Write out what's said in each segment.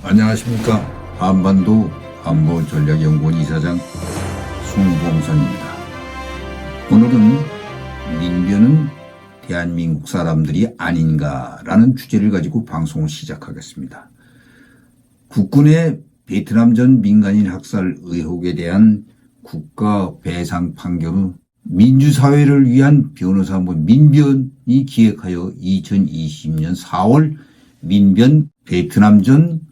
안녕하십니까. 한반도 안보전략연구원 이사장 송봉선입니다. 오늘은 민변은 대한민국 사람들이 아닌가라는 주제를 가지고 방송을 시작하겠습니다. 국군의 베트남전 민간인 학살 의혹에 대한 국가 배상 판결은 민주사회를 위한 변호사무 민변이 기획하여 2020년 4월 민변 베트남전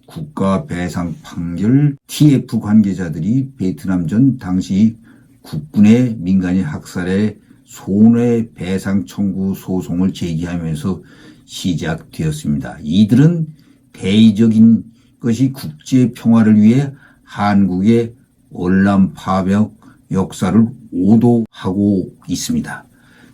국가 배상 판결 TF 관계자들이 베트남전 당시 국군의 민간인 학살의 손해배상 청구 소송을 제기하면서 시작되었습니다. 이들은 대의적인 것이 국제 평화를 위해 한국의 월남 파병 역사를 오도하고 있습니다.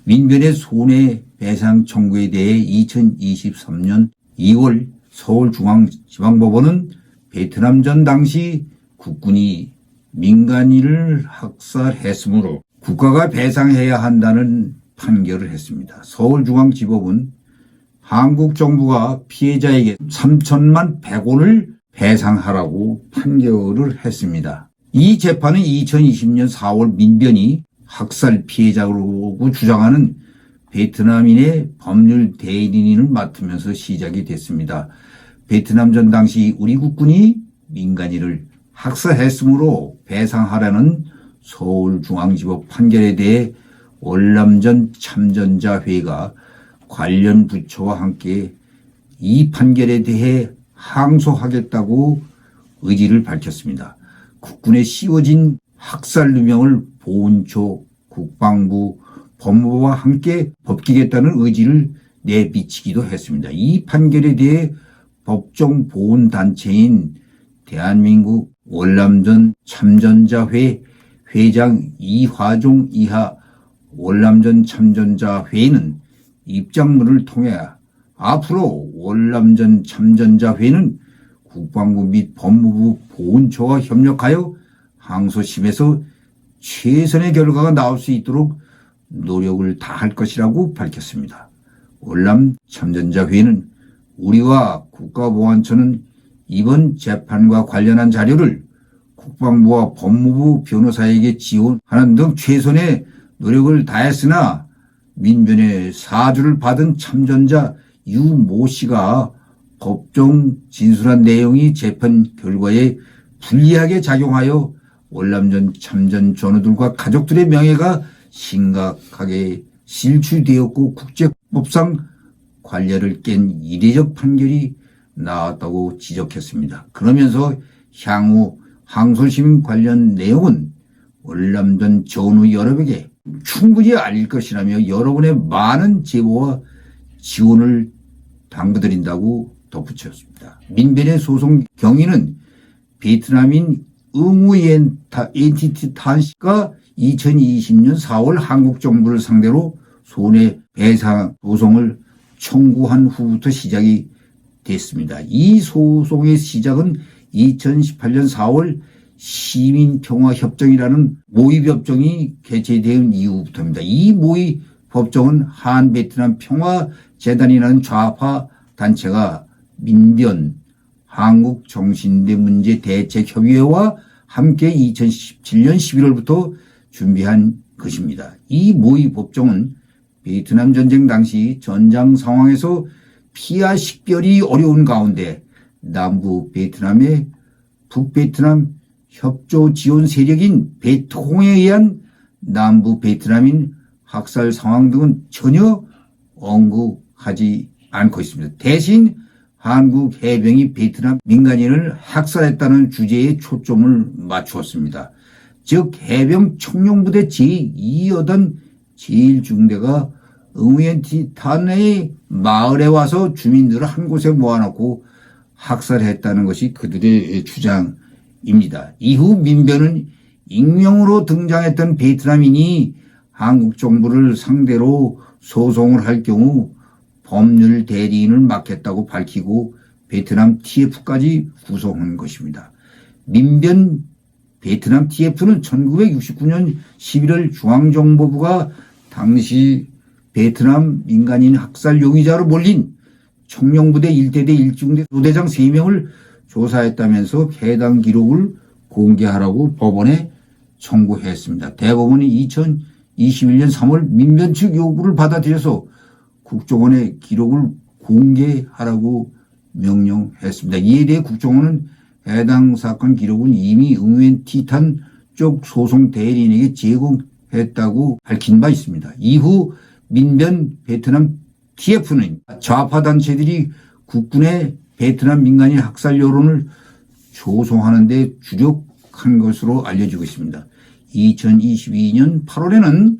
민변의 손해배상 청구에 대해 2023년 2월 서울중앙지방법원은 베트남전 당시 국군이 민간인을 학살했으므로 국가가 배상해야 한다는 판결을 했습니다. 서울중앙지법은 한국 정부가 피해자에게 3천만 100원을 배상하라고 판결을 했습니다. 이 재판은 2020년 4월 민변이 학살 피해자라고 주장하는 베트남인의 법률 대리인을 맡으면서 시작이 됐습니다. 베트남전 당시 우리 국군이 민간인을 학살했으므로 배상하라는 서울중앙지법 판결에 대해 월남전 참전자회가 관련 부처와 함께 이 판결에 대해 항소하겠다고 의지를 밝혔습니다. 국군에 씌워진 학살 누명을 보훈처, 국방부, 법무부와 함께 벗기겠다는 의지를 내비치기도 했습니다. 이 판결에 대해 법정 보훈 단체인 대한민국 월남전 참전자회 회장 이화종 이하 월남전 참전자회는 입장문을 통해 앞으로 월남전 참전자회는 국방부 및 법무부 보훈처와 협력하여 항소심에서 최선의 결과가 나올 수 있도록 노력을 다할 것이라고 밝혔습니다. 월남 참전자회는 우리와 국가보안처는 이번 재판과 관련한 자료를 국방부와 법무부 변호사에게 지원하는 등 최선의 노력을 다했으나 민변의 사주를 받은 참전자 유모 씨가 법정 진술한 내용이 재판 결과에 불리하게 작용하여 월남전 참전 전우들과 가족들의 명예가 심각하게 실추되었고 국제법상 관례를 깬 이례적 판결이 나왔다고 지적했습니다. 그러면서 향후 항소심 관련 내용은 월남전 전우 여러분에게 충분히 알릴 것이라며 여러분의 많은 제보와 지원을 당부드린다고 덧붙였습니다. 민변의 소송 경위는 베트남인 응우엔 엔티티 탄씨가 2020년 4월 한국 정부를 상대로 손해배상 소송을 청구한 후부터 시작이 됐습니다. 이 소송의 시작은 2018년 4월 시민평화협정이라는 모의법정이 개최된 이후부터입니다. 이 모의법정은 한베트남 평화재단이라는 좌파 단체가 민변 한국정신대문제대책협의회와 함께 2017년 11월부터 준비한 것입니다. 이 모의법정은 베트남 전쟁 당시 전장 상황에서 피하 식별이 어려운 가운데 남부 베트남의 북베트남 협조 지원 세력인 베트홍에 의한 남부 베트남인 학살 상황 등은 전혀 언급하지 않고 있습니다. 대신 한국 해병이 베트남 민간인을 학살했다는 주제에 초점을 맞추었습니다. 즉 해병 청룡부대 제2여단 제1중대가 응우엔티탄의 마을에 와서 주민들을 한 곳에 모아놓고 학살했다는 것이 그들의 주장입니다. 이후 민변은 익명으로 등장했던 베트남인이 한국 정부를 상대로 소송을 할 경우 법률 대리인을 맡겠다고 밝히고 베트남 TF까지 구성한 것입니다. 민변 베트남 TF는 1969년 11월 중앙정보부가 당시 베트남 민간인 학살 용의자로 몰린 청룡부대 1대대 1중대 소대장 3명을 조사했다면서 해당 기록을 공개하라고 법원에 청구했습니다. 대법원이 2021년 3월 민변 측 요구를 받아들여서 국정원의 기록을 공개하라고 명령했습니다. 이에 대해 국정원은 해당 사건 기록은 이미 응웬 티탄 쪽 소송 대리인에게 제공했다고 밝힌 바 있습니다. 이후 민변 베트남 TF는 좌파 단체들이 국군의 베트남 민간인 학살 여론을 조성하는 데 주력한 것으로 알려지고 있습니다. 2022년 8월에는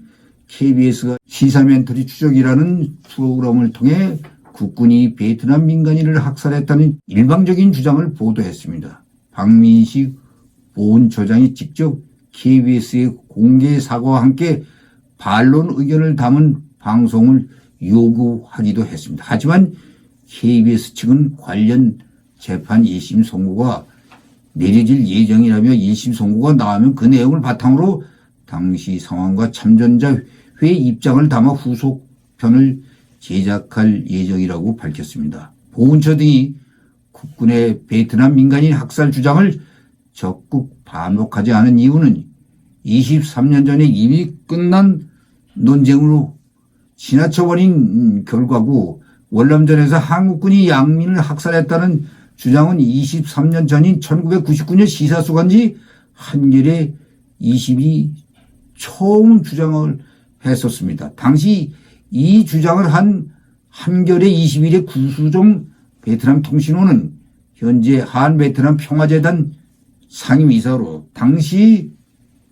KBS가 시사멘터리 추적이라는 프로그램을 통해 국군이 베트남 민간인을 학살했다는 일방적인 주장을 보도했습니다. 박민식 보훈처장이 직접 KBS의 공개 사과와 함께 반론 의견을 담은 방송을 요구하기도 했습니다. 하지만 KBS 측은 관련 재판 1심 선고가 내려질 예정이라며 1심 선고가 나오면 그 내용을 바탕으로 당시 상황과 참전자 회 입장을 담아 후속편을 제작할 예정이라고 밝혔습니다. 보훈처 등이 국군의 베트남 민간인 학살 주장을 적극 반복하지 않은 이유는 23년 전에 이미 끝난 논쟁으로 지나쳐버린 결과고, 월남전에서 한국군이 양민을 학살했다는 주장은 23년 전인 1999년 시사수간지 한겨레 20이 처음 주장을 했었습니다. 당시 이 주장을 한 한겨레 21의 구수종 베트남 통신원은 현재 한베트남 평화재단 상임이사로 당시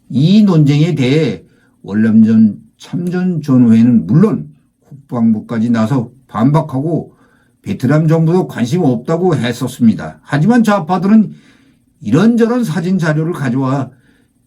이 논쟁에 대해 월남전 참전 전후에는 물론 국방부까지 나서 반박하고 베트남 정부도 관심 없다고 했었습니다. 하지만 좌파들은 이런저런 사진 자료를 가져와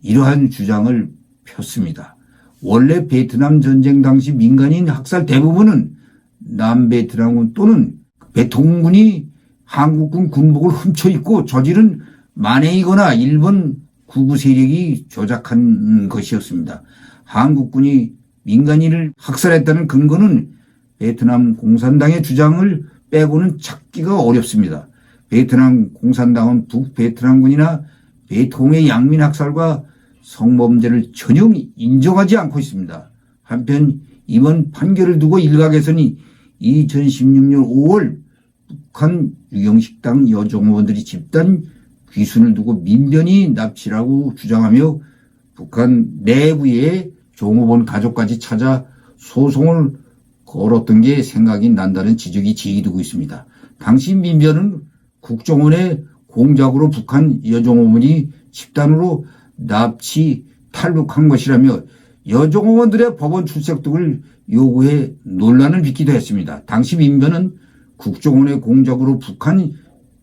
이러한 주장을 폈습니다. 원래 베트남 전쟁 당시 민간인 학살 대부분은 남베트남군 또는 베통군이 한국군 군복을 훔쳐 입고 저지른 만행이거나 일본 구구 세력이 조작한 것이었습니다. 한국군이 민간인을 학살했다는 근거는 베트남 공산당의 주장을 빼고는 찾기가 어렵습니다. 베트남 공산당은 북베트남군이나 베통의 양민 학살과 성범죄를 전혀 인정하지 않고 있습니다. 한편 이번 판결을 두고 일각에서는 2016년 5월 북한 유경식당 여종업원들이 집단 귀순을 두고 민변이 납치라고 주장하며 북한 내부의 종업원 가족까지 찾아 소송을 걸었던 게 생각이 난다는 지적이 제기되고 있습니다. 당시 민변은 국정원의 공작으로 북한 여종업원이 집단으로 납치 탈북한 것이라며 여종업원들의 법원 출석 등을 요구해 논란을 빚기도 했습니다. 당시 민변은 국정원의 공작으로 북한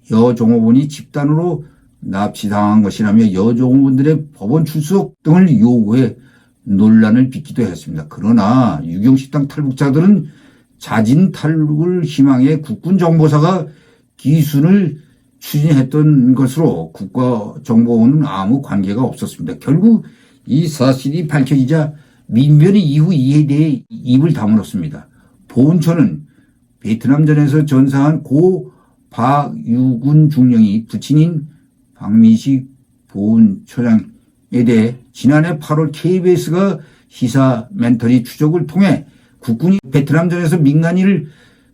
여종업원이 집단으로 납치당한 것이라며 여종업원들의 법원 출석 등을 요구해 논란을 빚기도 했습니다. 그러나 유경식당 탈북자들은 자진 탈북을 희망해 국군정보사가 기순을 추진했던 것으로 국가정보원은 아무 관계가 없었습니다. 결국 이 사실이 밝혀지자 민변이 이후 이에 대해 입을 다물었습니다. 보훈처는 베트남전에서 전사한 고 박유군 중령이 부친인 박민식 보훈처장에 대해 지난해 8월 KBS가 시사멘터리 추적을 통해 국군이 베트남전에서 민간인을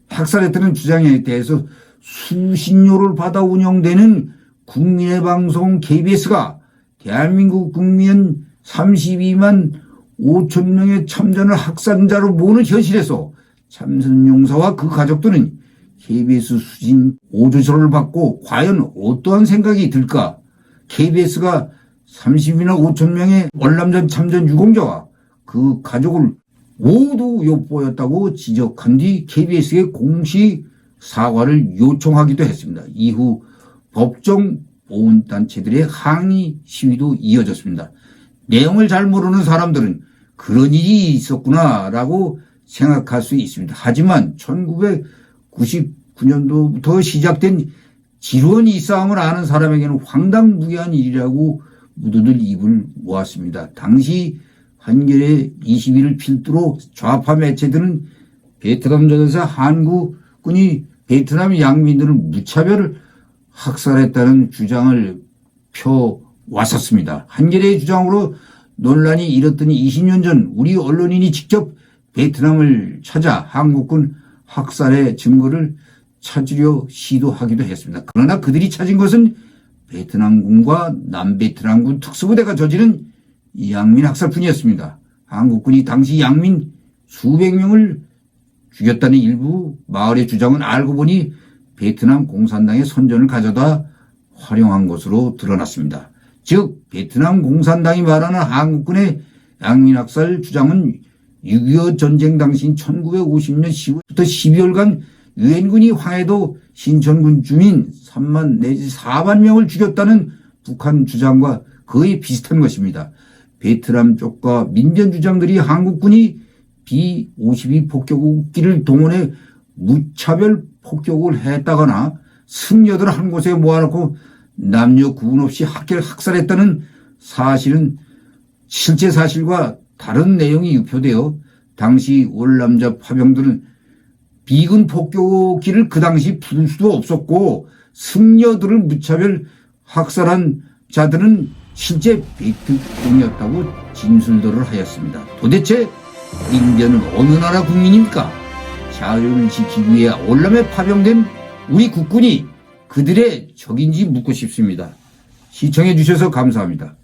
학살했다는 주장에 대해서 수신료를 받아 운영되는 국민의 방송 KBS가 대한민국 국민 32만 5천 명의 참전을 학살자로 모으는 현실에서 참전용사와 그 가족들은 KBS 수신 5조서를 받고 과연 어떠한 생각이 들까? KBS가 30이나 5천 명의 월남전 참전 유공자와 그 가족을 모두 엿보였다고 지적한 뒤 KBS에 공식 사과를 요청하기도 했습니다. 이후 법정 보훈단체들의 항의 시위도 이어졌습니다. 내용을 잘 모르는 사람들은 그런 일이 있었구나라고 생각할 수 있습니다. 하지만 1999년도부터 시작된 지루한 이 싸움을 아는 사람에게는 황당무계한 일이라고 모두들 입을 모았습니다. 당시 한겨레 21을 필두로 좌파 매체들은 베트남전에서 한국군이 베트남 양민들을 무차별 학살했다는 주장을 펴왔었습니다. 한겨레의 주장으로 논란이 일었더니 20년 전 우리 언론인이 직접 베트남을 찾아 한국군 학살의 증거를 찾으려 시도하기도 했습니다. 그러나 그들이 찾은 것은 베트남군과 남베트남군 특수부대가 저지른 양민 학살뿐이었습니다. 한국군이 당시 양민 수백 명을 죽였다는 일부 마을의 주장은 알고 보니 베트남 공산당의 선전을 가져다 활용한 것으로 드러났습니다. 즉 베트남 공산당이 말하는 한국군의 양민학살 주장은 6.25 전쟁 당시인 1950년 10월부터 12월간 유엔군이 황해도 신천군 주민 3만 내지 4만 명을 죽였다는 북한 주장과 거의 비슷한 것입니다. 베트남 쪽과 민변 주장들이 한국군이 B-52 폭격기를 동원해 무차별 폭격을 했다거나 승려들을 한 곳에 모아놓고 남녀 구분 없이 학살했다는 사실은 실제 사실과 다른 내용이 유표되어 당시 월남자 파병들은 비군 폭격기를 그 당시 부를 수도 없었고 승려들을 무차별 학살한 자들은 실제 베트콩이었다고 진술들을 하였습니다. 도대체 민변은 어느 나라 국민입니까? 자유를 지키기 위해 월남에 파병된 우리 국군이 그들의 적인지 묻고 싶습니다. 시청해 주셔서 감사합니다.